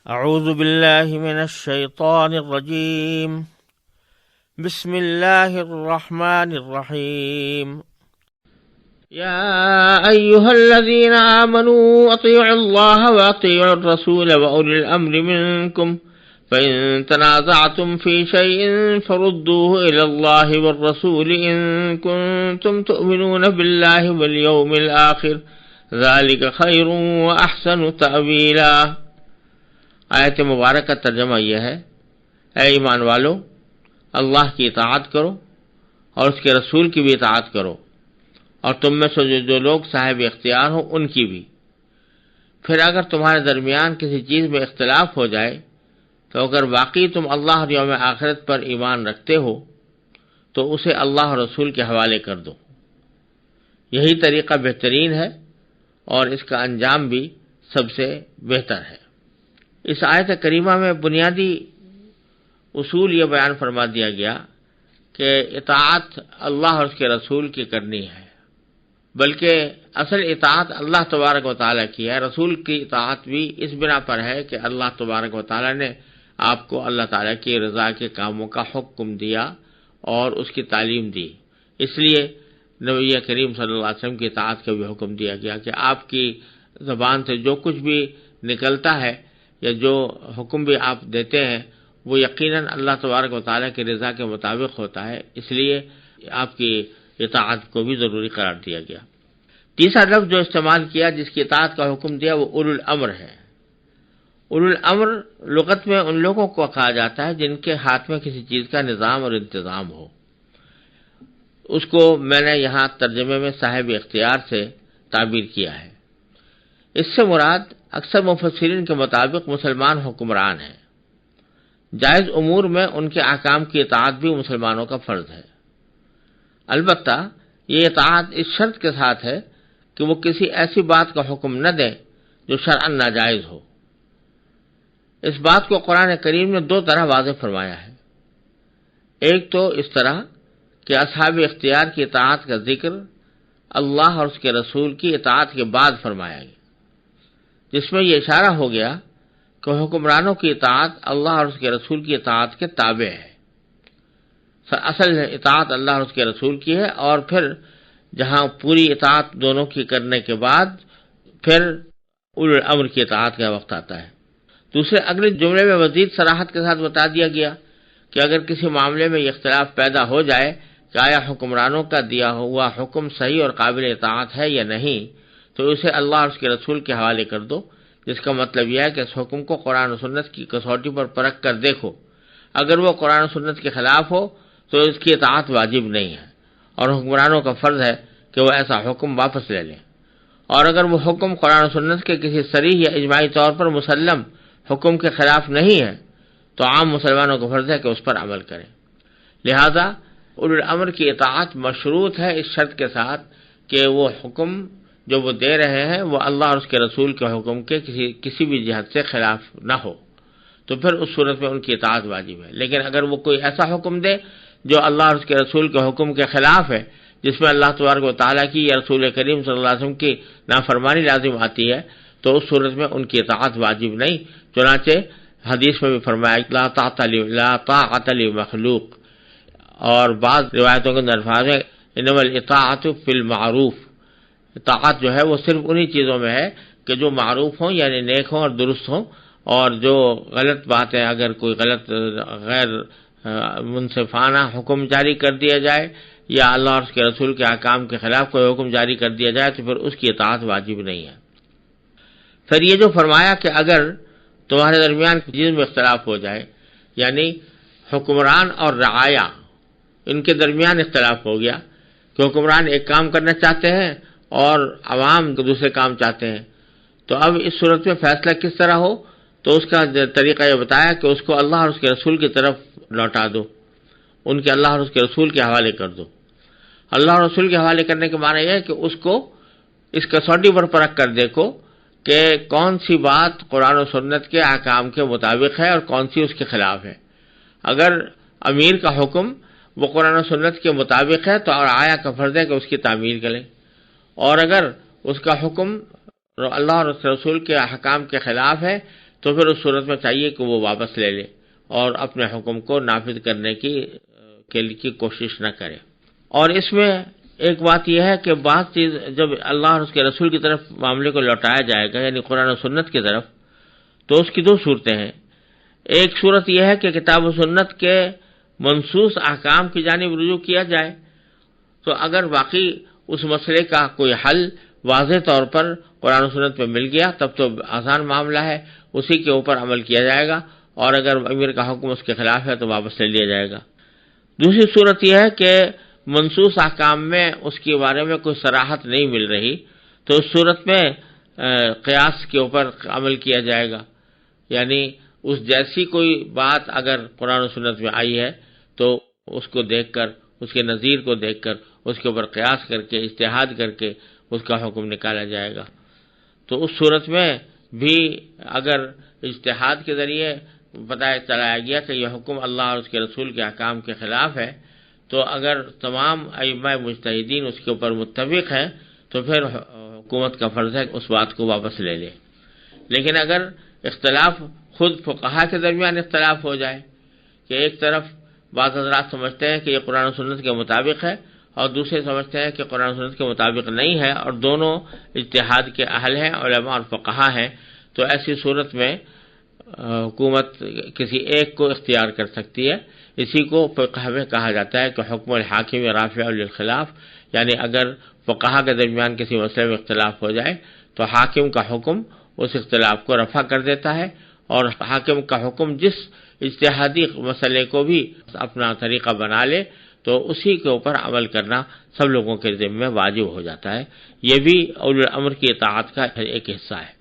اعوذ باللہ من الشیطان الرجیم بسم اللہ الرحمن الرحیم یا ایہا الذین آمنوا اطیعوا اللہ واطیعوا الرسول واولی الامر منکم فإن تنازعتم في شيء فردوه إلى الله والرسول إن كنتم تؤمنون بالله واليوم الآخر ذلك خير وأحسن تأويلا۔ آیت مبارک کا ترجمہ یہ ہے، اے ایمان والو، اللہ کی اطاعت کرو اور اس کے رسول کی بھی اطاعت کرو، اور تم میں سے جو لوگ صاحب اختیار ہوں ان کی بھی۔ پھر اگر تمہارے درمیان کسی چیز میں اختلاف ہو جائے تو اگر واقعی تم اللہ اور یوم آخرت پر ایمان رکھتے ہو تو اسے اللہ اور رسول کے حوالے کر دو، یہی طریقہ بہترین ہے اور اس کا انجام بھی سب سے بہتر ہے۔ اس آیت کریمہ میں بنیادی اصول یہ بیان فرما دیا گیا کہ اطاعت اللہ اور اس کے رسول کی کرنی ہے، بلکہ اصل اطاعت اللہ تبارک و تعالیٰ کی ہے۔ رسول کی اطاعت بھی اس بنا پر ہے کہ اللہ تبارک و تعالیٰ نے آپ کو اللہ تعالیٰ کی رضا کے کاموں کا حکم دیا اور اس کی تعلیم دی، اس لیے نبی کریم صلی اللہ علیہ وسلم کی اطاعت کا بھی حکم دیا گیا کہ آپ کی زبان سے جو کچھ بھی نکلتا ہے یا جو حکم بھی آپ دیتے ہیں وہ یقیناً اللہ تبارک و تعالیٰ کی رضا کے مطابق ہوتا ہے، اس لیے آپ کی اطاعت کو بھی ضروری قرار دیا گیا۔ تیسرا لفظ جو استعمال کیا جس کی اطاعت کا حکم دیا وہ اولو الامر ہے۔ اولو الامر لغت میں ان لوگوں کو کہا جاتا ہے جن کے ہاتھ میں کسی چیز کا نظام اور انتظام ہو۔ اس کو میں نے یہاں ترجمے میں صاحب اختیار سے تعبیر کیا ہے۔ اس سے مراد اکثر مفسرین کے مطابق مسلمان حکمران ہیں۔ جائز امور میں ان کے احکام کی اطاعت بھی مسلمانوں کا فرض ہے، البتہ یہ اطاعت اس شرط کے ساتھ ہے کہ وہ کسی ایسی بات کا حکم نہ دیں جو شرعاً ناجائز ہو۔ اس بات کو قرآن کریم نے دو طرح واضح فرمایا ہے۔ ایک تو اس طرح کہ اصحاب اختیار کی اطاعت کا ذکر اللہ اور اس کے رسول کی اطاعت کے بعد فرمایا گیا، جس میں یہ اشارہ ہو گیا کہ حکمرانوں کی اطاعت اللہ اور اس کے رسول کی اطاعت کے تابع ہے۔ اصل اطاعت اللہ اور اس کے رسول کی ہے، اور پھر جہاں پوری اطاعت دونوں کی کرنے کے بعد پھر اولو الامر کی اطاعت کا وقت آتا ہے۔ دوسرے اگلے جملے میں مزید صراحت کے ساتھ بتا دیا گیا کہ اگر کسی معاملے میں یہ اختلاف پیدا ہو جائے کہ آیا حکمرانوں کا دیا ہوا حکم صحیح اور قابل اطاعت ہے یا نہیں، تو اسے اللہ اور اس کے رسول کے حوالے کر دو، جس کا مطلب یہ ہے کہ اس حکم کو قرآن و سنت کی کسوٹی پر پرکھ کر دیکھو۔ اگر وہ قرآن و سنت کے خلاف ہو تو اس کی اطاعت واجب نہیں ہے، اور حکمرانوں کا فرض ہے کہ وہ ایسا حکم واپس لے لیں۔ اور اگر وہ حکم قرآن و سنت کے کسی صریح یا اجماعی طور پر مسلم حکم کے خلاف نہیں ہے تو عام مسلمانوں کا فرض ہے کہ اس پر عمل کریں۔ لہذا اولو الامر کی اطاعت مشروط ہے اس شرط کے ساتھ کہ وہ حکم جو وہ دے رہے ہیں وہ اللہ اور اس کے رسول کے حکم کے کسی بھی جہت سے خلاف نہ ہو، تو پھر اس صورت میں ان کی اطاعت واجب ہے۔ لیکن اگر وہ کوئی ایسا حکم دے جو اللہ اور اس کے رسول کے حکم کے خلاف ہے، جس میں اللہ تبارک و تعالیٰ کی یا رسول کریم صلی اللہ علیہ وسلم کی نافرمانی لازم آتی ہے، تو اس صورت میں ان کی اطاعت واجب نہیں۔ چنانچہ حدیث میں بھی فرمایا لا طاعت لمخلوق، اور بعض روایتوں کے اندر الفاظ ہیں انما الاطاعت فی المعروف، اطاعت جو ہے وہ صرف انہی چیزوں میں ہے کہ جو معروف ہوں یعنی نیک ہوں اور درست ہوں، اور جو غلط باتیں اگر کوئی غلط غیر منصفانہ حکم جاری کر دیا جائے یا اللہ اور اس کے رسول کے احکام کے خلاف کوئی حکم جاری کر دیا جائے تو پھر اس کی اطاعت واجب نہیں ہے۔ پھر یہ جو فرمایا کہ اگر تمہارے درمیان چیز میں اختلاف ہو جائے، یعنی حکمران اور رعایا ان کے درمیان اختلاف ہو گیا کہ حکمران ایک کام کرنا چاہتے ہیں اور عوام دوسرے کام چاہتے ہیں، تو اب اس صورت میں فیصلہ کس طرح ہو، تو اس کا طریقہ یہ بتایا کہ اس کو اللہ اور اس کے رسول کی طرف لوٹا دو، ان کے اللہ اور اس کے رسول کے حوالے کر دو۔ اللہ اور رسول کے حوالے کرنے کے معنی یہ ہے کہ اس کو اس کسوٹی پر پرکھ کر دیکھو کہ کون سی بات قرآن و سنت کے احکام کے مطابق ہے اور کون سی اس کے خلاف ہے۔ اگر امیر کا حکم وہ قرآن و سنت کے مطابق ہے تو آیا کا فرض ہے کہ اس کی تعمیل کریں، اور اگر اس کا حکم اللہ اور رسول کے احکام کے خلاف ہے تو پھر اس صورت میں چاہیے کہ وہ واپس لے لے اور اپنے حکم کو نافذ کرنے کی کوشش نہ کرے۔ اور اس میں ایک بات یہ ہے کہ بعض چیز جب اللہ اور اس کے رسول کی طرف معاملے کو لوٹایا جائے گا، یعنی قرآن و سنت کی طرف، تو اس کی دو صورتیں ہیں۔ ایک صورت یہ ہے کہ کتاب و سنت کے منصوص احکام کی جانب رجوع کیا جائے، تو اگر واقعی اس مسئلے کا کوئی حل واضح طور پر قرآن و سنت میں مل گیا تب تو آسان معاملہ ہے، اسی کے اوپر عمل کیا جائے گا، اور اگر امیر کا حکم اس کے خلاف ہے تو واپس لے لیا جائے گا۔ دوسری صورت یہ ہے کہ منصوص احکام میں اس کے بارے میں کوئی صراحت نہیں مل رہی، تو اس صورت میں قیاس کے اوپر عمل کیا جائے گا، یعنی اس جیسی کوئی بات اگر قرآن و سنت میں آئی ہے تو اس کو دیکھ کر، اس کے نظیر کو دیکھ کر، اس کے اوپر قیاس کر کے، اجتہاد کر کے اس کا حکم نکالا جائے گا۔ تو اس صورت میں بھی اگر اجتہاد کے ذریعے پتہ چلایا گیا کہ یہ حکم اللہ اور اس کے رسول کے احکام کے خلاف ہے، تو اگر تمام ائمہ مجتہدین اس کے اوپر متفق ہیں تو پھر حکومت کا فرض ہے کہ اس بات کو واپس لے لے۔ لیکن اگر اختلاف خود فقہا کے درمیان اختلاف ہو جائے کہ ایک طرف بعض حضرات سمجھتے ہیں کہ یہ قرآن و سنت کے مطابق ہے اور دوسرے سمجھتے ہیں کہ قرآن و سنت کے مطابق نہیں ہے، اور دونوں اجتہاد کے اہل ہیں، علماء اور فقہا ہیں، تو ایسی صورت میں حکومت کسی ایک کو اختیار کر سکتی ہے۔ اسی کو فقہ میں کہا جاتا ہے کہ حکم الحاکم رافع للخلاف، یعنی اگر فقہا کے درمیان کسی مسئلے میں اختلاف ہو جائے تو حاکم کا حکم اس اختلاف کو رفع کر دیتا ہے، اور حاکم کا حکم جس اجتہادی مسئلے کو بھی اپنا طریقہ بنا لے تو اسی کے اوپر عمل کرنا سب لوگوں کے ذمہ واجب ہو جاتا ہے۔ یہ بھی اولو الامر کی اطاعت کا ایک حصہ ہے۔